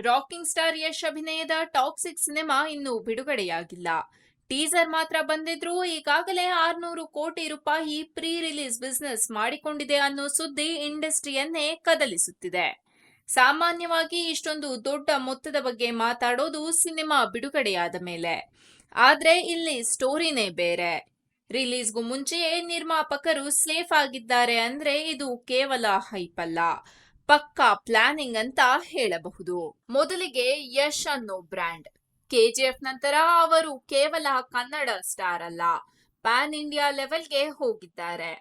Rocking star Yash ಅಭಿನಯದ toxic cinema ಇನ್ನೂ ಬಿಡುಗಡೆಯಾಗಿಲ್ಲ. Teaser ಮಾತ್ರ ಬಂದಿದ್ರೂ ಈಗಾಗಲೇ 600 ಕೋಟಿ ರೂಪಾಯಿ ಪ್ರೀ ರಿಲೀಸ್ ಬಿಸ್ನೆಸ್ ಮಾಡಿಕೊಂಡಿದೆ ಅನ್ನೋ ಸುದ್ದಿ ಇಂಡಸ್ಟ್ರಿಯನ್ನೇ ಕದಲಿಸುತ್ತಿದೆ. ಸಾಮಾನ್ಯವಾಗಿ ಇಷ್ಟೊಂದು ದೊಡ್ಡ ಮೊತ್ತದ ಬಗ್ಗೆ ಮಾತಾಡೋದು ಸಿನಿಮಾ ಬಿಡುಗಡೆಯಾದ ಮೇಲೆ. ಆದ್ರೆ ಇಲ್ಲಿ ಸ್ಟೋರಿನೇ ಬೇರೆ. ರಿಲೀಸ್ಗೂ ಮುಂಚೆಯೇ ನಿರ್ಮಾಪಕರು ಸೇಫ್ ಆಗಿದ್ದಾರೆ ಅಂದ್ರೆ ಇದು ಕೇವಲ ಹೈಪ್ ಅಲ್ಲ, ಪಕ್ಕಾ ಪ್ಲಾನಿಂಗ್ ಅಂತ ಹೇಳಬಹುದು. ಮೊದಲಿಗೆ ಯಶ್ ಅನ್ನೋ ಬ್ರ್ಯಾಂಡ್. ಕೆಜಿಎಫ್ ನಂತರ ಅವರು ಕೇವಲ ಕನ್ನಡ ಸ್ಟಾರ್ ಅಲ್ಲ, ಪ್ಯಾನ್ ಇಂಡಿಯಾ ಲೆವೆಲ್ಗೆ ಹೋಗಿದ್ದಾರೆ.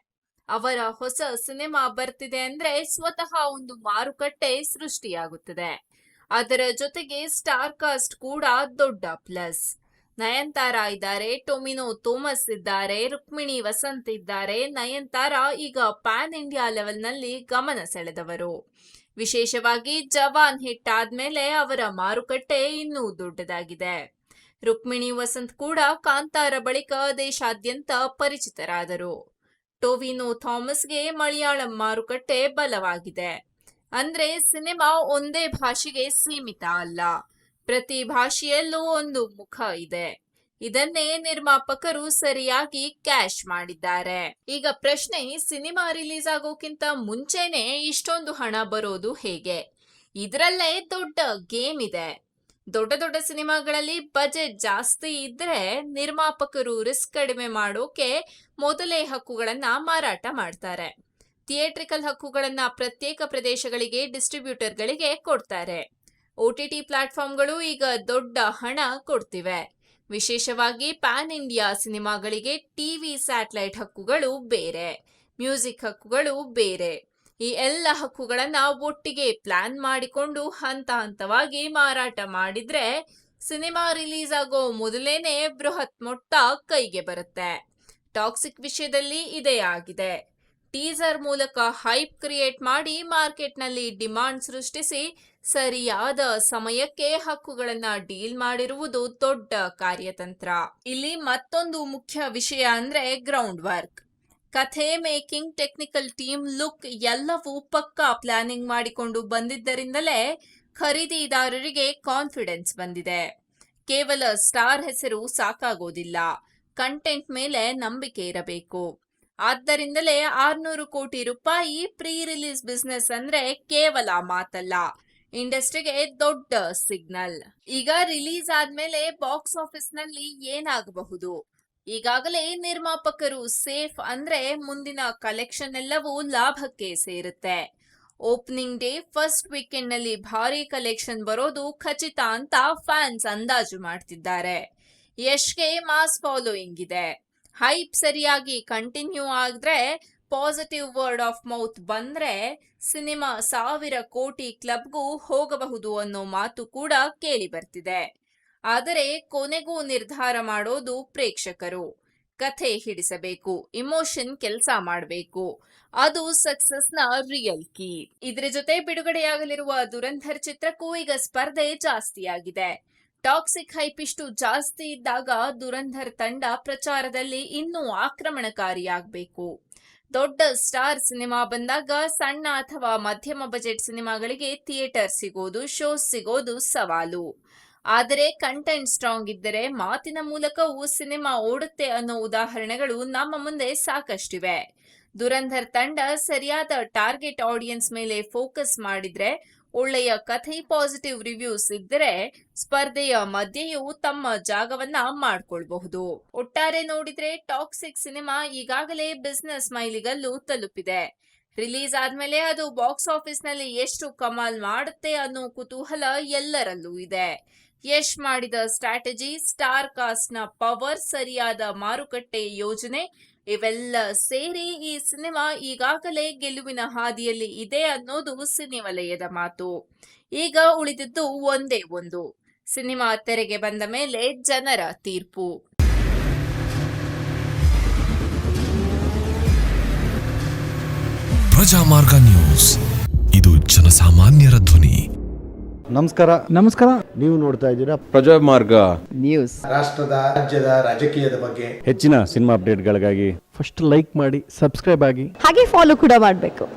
ಅವರ ಹೊಸ ಸಿನಿಮಾ ಬರ್ತಿದೆ ಅಂದ್ರೆ ಸ್ವತಃ ಒಂದು ಮಾರುಕಟ್ಟೆ ಸೃಷ್ಟಿಯಾಗುತ್ತದೆ. ಅದರ ಜೊತೆಗೆ ಸ್ಟಾರ್ ಕಾಸ್ಟ್ ಕೂಡ ದೊಡ್ಡ ಪ್ಲಸ್. ನಯನತಾರಾ ಇದ್ದಾರೆ, ಟೊಮಿನೋ ಥೋಮಸ್ ಇದ್ದಾರೆ, ರುಕ್ಮಿಣಿ ವಸಂತ್ ಇದ್ದಾರೆ. ನಯನತಾರಾ ಈಗ ಪ್ಯಾನ್ ಇಂಡಿಯಾ ಲೆವೆಲ್ ನಲ್ಲಿ ಗಮನ ಸೆಳೆದವರು. ವಿಶೇಷವಾಗಿ ಜವಾನ್ ಹಿಟ್ ಆದ್ಮೇಲೆ ಅವರ ಮಾರುಕಟ್ಟೆ ಇನ್ನೂ ದೊಡ್ಡದಾಗಿದೆ. ರುಕ್ಮಿಣಿ ವಸಂತ್ ಕೂಡ ಕಾಂತಾರ ಬಳಿಕ ದೇಶಾದ್ಯಂತ ಪರಿಚಿತರಾದರು. ಟೊವಿನೋ ಥಾಮಸ್ಗೆ ಮಲಯಾಳಂ ಮಾರುಕಟ್ಟೆ ಬಲವಾಗಿದೆ. ಅಂದ್ರೆ ಸಿನಿಮಾ ಒಂದೇ ಭಾಷೆಗೆ ಸೀಮಿತ ಅಲ್ಲ, ಪ್ರತಿ ಭಾಷೆಯಲ್ಲೂ ಒಂದು ಮುಖ ಇದೆ. ಇದನ್ನೇ ನಿರ್ಮಾಪಕರು ಸರಿಯಾಗಿ ಕ್ಯಾಶ್ ಮಾಡಿದ್ದಾರೆ. ಈಗ ಪ್ರಶ್ನೆ, ಸಿನಿಮಾ ರಿಲೀಸ್ ಆಗೋಕ್ಕಿಂತ ಮುಂಚೆನೆ ಇಷ್ಟೊಂದು ಹಣ ಬರೋದು ಹೇಗೆ? ಇದರಲ್ಲೇ ದೊಡ್ಡ ಗೇಮ್ ಇದೆ. ದೊಡ್ಡ ದೊಡ್ಡ ಸಿನಿಮಾಗಳಲ್ಲಿ ಬಜೆಟ್ ಜಾಸ್ತಿ ಇದ್ರೆ ನಿರ್ಮಾಪಕರು ರಿಸ್ಕ್ ಕಡಿಮೆ ಮಾಡೋಕೆ ಮೊದಲೇ ಹಕ್ಕುಗಳನ್ನ ಮಾರಾಟ ಮಾಡ್ತಾರೆ. ಥಿಯೇಟ್ರಿಕಲ್ ಹಕ್ಕುಗಳನ್ನ ಪ್ರತ್ಯೇಕ ಪ್ರದೇಶಗಳಿಗೆ ಡಿಸ್ಟ್ರಿಬ್ಯೂಟರ್ಗಳಿಗೆ ಕೊಡ್ತಾರೆ. OTT ಪ್ಲಾಟ್ಫಾರ್ಮ್ಗಳು ಈಗ ದೊಡ್ಡ ಹಣ ಕೊಡ್ತಿವೆ. ವಿಶೇಷವಾಗಿ ಪ್ಯಾನ್ ಇಂಡಿಯಾ ಸಿನಿಮಾಗಳಿಗೆ ಟಿವಿ ಸ್ಯಾಟಲೈಟ್ ಹಕ್ಕುಗಳು ಬೇರೆ, ಮ್ಯೂಸಿಕ್ ಹಕ್ಕುಗಳು ಬೇರೆ. ಈ ಎಲ್ಲ ಹಕ್ಕುಗಳನ್ನ ಒಟ್ಟಿಗೆ ಪ್ಲಾನ್ ಮಾಡಿಕೊಂಡು ಹಂತ ಹಂತವಾಗಿ ಮಾರಾಟ ಮಾಡಿದ್ರೆ ಸಿನಿಮಾ ರಿಲೀಸ್ ಆಗೋ ಮೊದಲೇನೆ ಬೃಹತ್ ಮೊತ್ತ ಕೈಗೆ ಬರುತ್ತೆ. ಟಾಕ್ಸಿಕ್ ವಿಷಯದಲ್ಲಿ ಇದೇ ಆಗಿದೆ. ಟೀಸರ್ ಮೂಲಕ ಹೈಪ್ ಕ್ರಿಯೇಟ್ ಮಾಡಿ ಮಾರ್ಕೆಟ್ನಲ್ಲಿ ಡಿಮಾಂಡ್ ಸೃಷ್ಟಿಸಿ ಸರಿಯಾದ ಸಮಯಕ್ಕೆ ಹಕ್ಕುಗಳನ್ನ ಡೀಲ್ ಮಾಡಿರುವುದು ದೊಡ್ಡ ಕಾರ್ಯತಂತ್ರ. ಇಲ್ಲಿ ಮತ್ತೊಂದು ಮುಖ್ಯ ವಿಷಯ ಅಂದ್ರೆ ಗ್ರೌಂಡ್ ವರ್ಕ್. ಕಥೆ, ಮೇಕಿಂಗ್, ಟೆಕ್ನಿಕಲ್ ಟೀಮ್, ಲುಕ್ ಎಲ್ಲವೂ ಪಕ್ಕಾ ಪ್ಲಾನಿಂಗ್ ಮಾಡಿಕೊಂಡು ಬಂದಿದ್ದರಿಂದಲೇ ಖರೀದಿದಾರರಿಗೆ ಕಾನ್ಫಿಡೆನ್ಸ್ ಬಂದಿದೆ. ಕೇವಲ ಸ್ಟಾರ್ ಹೆಸರು ಸಾಕಾಗೋದಿಲ್ಲ, ಕಂಟೆಂಟ್ ಮೇಲೆ ನಂಬಿಕೆ ಇರಬೇಕು. ಆದ್ದರಿಂದಲೇ 600 ಕೋಟಿ ರೂಪಾಯಿ ಪ್ರೀ ರಿಲೀಸ್ ಬಿಸ್ನೆಸ್ ಅಂದ್ರೆ ಕೇವಲ ಮಾತಲ್ಲ, ಇಂಡಸ್ಟ್ರಿಗೆ ದೊಡ್ಡ ಸಿಗ್ನಲ್. ಈಗ ರಿಲೀಸ್ ಆದ್ಮೇಲೆ ಬಾಕ್ಸ್ ಆಫೀಸ್ ನಲ್ಲಿ ಏನಾಗಬಹುದು? ಈಗಾಗಲೇ ನಿರ್ಮಾಪಕರು ಸೇಫ್ ಅಂದ್ರೆ ಮುಂದಿನ ಕಲೆಕ್ಷನ್ ಎಲ್ಲವೂ ಲಾಭಕ್ಕೆ ಸೇರುತ್ತೆ. ಓಪನಿಂಗ್ ಡೇ ಫಸ್ಟ್ ವೀಕೆಂಡ್ ನಲ್ಲಿ ಭಾರಿ ಕಲೆಕ್ಷನ್ ಬರೋದು ಖಚಿತ ಅಂತ ಫ್ಯಾನ್ಸ್ ಅಂದಾಜು ಮಾಡ್ತಿದ್ದಾರೆ. ಯಶ್ಗೆ ಮಾಸ್ ಫಾಲೋಯಿಂಗ್ ಇದೆ. ಹೈಪ್ ಸರಿಯಾಗಿ ಕಂಟಿನ್ಯೂ ಆದ್ರೆ, ಪಾಸಿಟಿವ್ ವರ್ಡ್ ಆಫ್ ಮೌತ್ ಬಂದ್ರೆ ಸಿನಿಮಾ 1000 ಕೋಟಿ ಕ್ಲಬ್ಗೂ ಹೋಗಬಹುದು ಅನ್ನೋ ಮಾತು ಕೂಡ ಕೇಳಿ ಬರ್ತಿದೆ. ಆದರೆ ಕೊನೆಗೂ ನಿರ್ಧಾರ ಮಾಡೋದು ಪ್ರೇಕ್ಷಕರು. ಕಥೆ ಹಿಡಿಸಬೇಕು, ಇಮೋಷನ್ ಕೆಲಸ ಮಾಡಬೇಕು, ಅದು ಸಕ್ಸಸ್ನ ರಿಯಲ್ ಕೀ. ಇದ್ರ ಜೊತೆ ಬಿಡುಗಡೆಯಾಗಲಿರುವ ದುರಂಧರ್ ಚಿತ್ರಕ್ಕೂ ಈಗ ಸ್ಪರ್ಧೆ ಜಾಸ್ತಿಯಾಗಿದೆ. ಟಾಕ್ಸಿಕ್ ಹೈಪ್ ಇಷ್ಟು ಜಾಸ್ತಿ ಇದ್ದಾಗ ದುರಂಧರ್ ತಂಡ ಪ್ರಚಾರದಲ್ಲಿ ಇನ್ನೂ ಆಕ್ರಮಣಕಾರಿಯಾಗಬೇಕು. ದೊಡ್ಡ ಸ್ಟಾರ್ ಸಿನಿಮಾ ಬಂದಾಗ ಸಣ್ಣ ಅಥವಾ ಮಧ್ಯಮ ಬಜೆಟ್ ಸಿನಿಮಾಗಳಿಗೆ ಥಿಯೇಟರ್ ಸಿಗೋದು, ಶೋಸ್ ಸಿಗೋದು ಸವಾಲು. ಆದರೆ ಕಂಟೆಂಟ್ ಸ್ಟ್ರಾಂಗ್ ಇದ್ದರೆ ಮಾತಿನ ಮೂಲಕವೂ ಸಿನಿಮಾ ಓಡುತ್ತೆ ಅನ್ನೋ ಉದಾಹರಣೆಗಳು ನಮ್ಮ ಮುಂದೆ ಸಾಕಷ್ಟಿವೆ. ದುರಂಧರ್ ತಂಡ ಸರಿಯಾದ ಟಾರ್ಗೆಟ್ ಆಡಿಯನ್ಸ್ ಮೇಲೆ ಫೋಕಸ್ ಮಾಡಿದ್ರೆ, ಒಳ್ಳೆಯ ಕಥೆ, ಪಾಸಿಟಿವ್ ರಿವ್ಯೂಸ್ ಇದ್ದರೆ ಸ್ಪರ್ಧೆಯ ಮಧ್ಯೆಯೂ ತಮ್ಮ ಜಾಗವನ್ನ ಮಾಡ್ಕೊಳ್ಬಹುದು. ಒಟ್ಟಾರೆ ನೋಡಿದ್ರೆ ಟಾಕ್ಸಿಕ್ ಸಿನಿಮಾ ಈಗಾಗಲೇ ಬಿಸ್ನೆಸ್ ಮೈಲಿಗಲ್ಲೂ ತಲುಪಿದೆ. ರಿಲೀಸ್ ಆದ್ಮೇಲೆ ಅದು ಬಾಕ್ಸ್ ಆಫೀಸ್ ನಲ್ಲಿ ಎಷ್ಟು ಕಮಾಲ್ ಮಾಡುತ್ತೆ ಅನ್ನೋ ಕುತೂಹಲ ಎಲ್ಲರಲ್ಲೂ ಇದೆ. ಯಶ್ ಮಾಡಿದ ಸ್ಟ್ರಾಟಜಿ, ಸ್ಟಾರ್ ಕಾಸ್ಟ್ ನ ಪವರ್, ಸರಿಯಾದ ಮಾರುಕಟ್ಟೆ ಯೋಜನೆ ಇವೆಲ್ಲ ಸೇರಿ ಈ ಸಿನಿಮಾ ಈಗಾಗಲೇ ಗೆಲುವಿನ ಹಾದಿಯಲ್ಲಿ ಇದೆ ಅನ್ನೋದು ಸಿನಿ ವಲಯದ ಮಾತು. ಈಗ ಉಳಿದಿದ್ದು ಒಂದೇ ಒಂದು, ಸಿನಿಮಾ ತೆರೆಗೆ ಬಂದ ಮೇಲೆ ಜನರ ತೀರ್ಪು. ಪ್ರಜಾಮಾರ್ಗ ನ್ಯೂಸ್, ಇದು ಜನಸಾಮಾನ್ಯರ ಧ್ವನಿ. ನಮಸ್ಕಾರ. ನೀವು ನೋಡ್ತಾ ಇದ್ದೀರಾ ಪ್ರಜಾಮಾರ್ಗ ನ್ಯೂಸ್. ರಾಷ್ಟ್ರದ, ರಾಜ್ಯದ, ರಾಜಕೀಯದ ಬಗ್ಗೆ ಹೆಚ್ಚಿನ ಸಿನಿಮಾ ಅಪ್ಡೇಟ್ಗಳಿಗಾಗಿ ಫಸ್ಟ್ ಲೈಕ್ ಮಾಡಿ, ಸಬ್ಸ್ಕ್ರೈಬ್ ಆಗಿ, ಹಾಗೆ ಫಾಲೋ ಕೂಡ ಮಾಡಬೇಕು.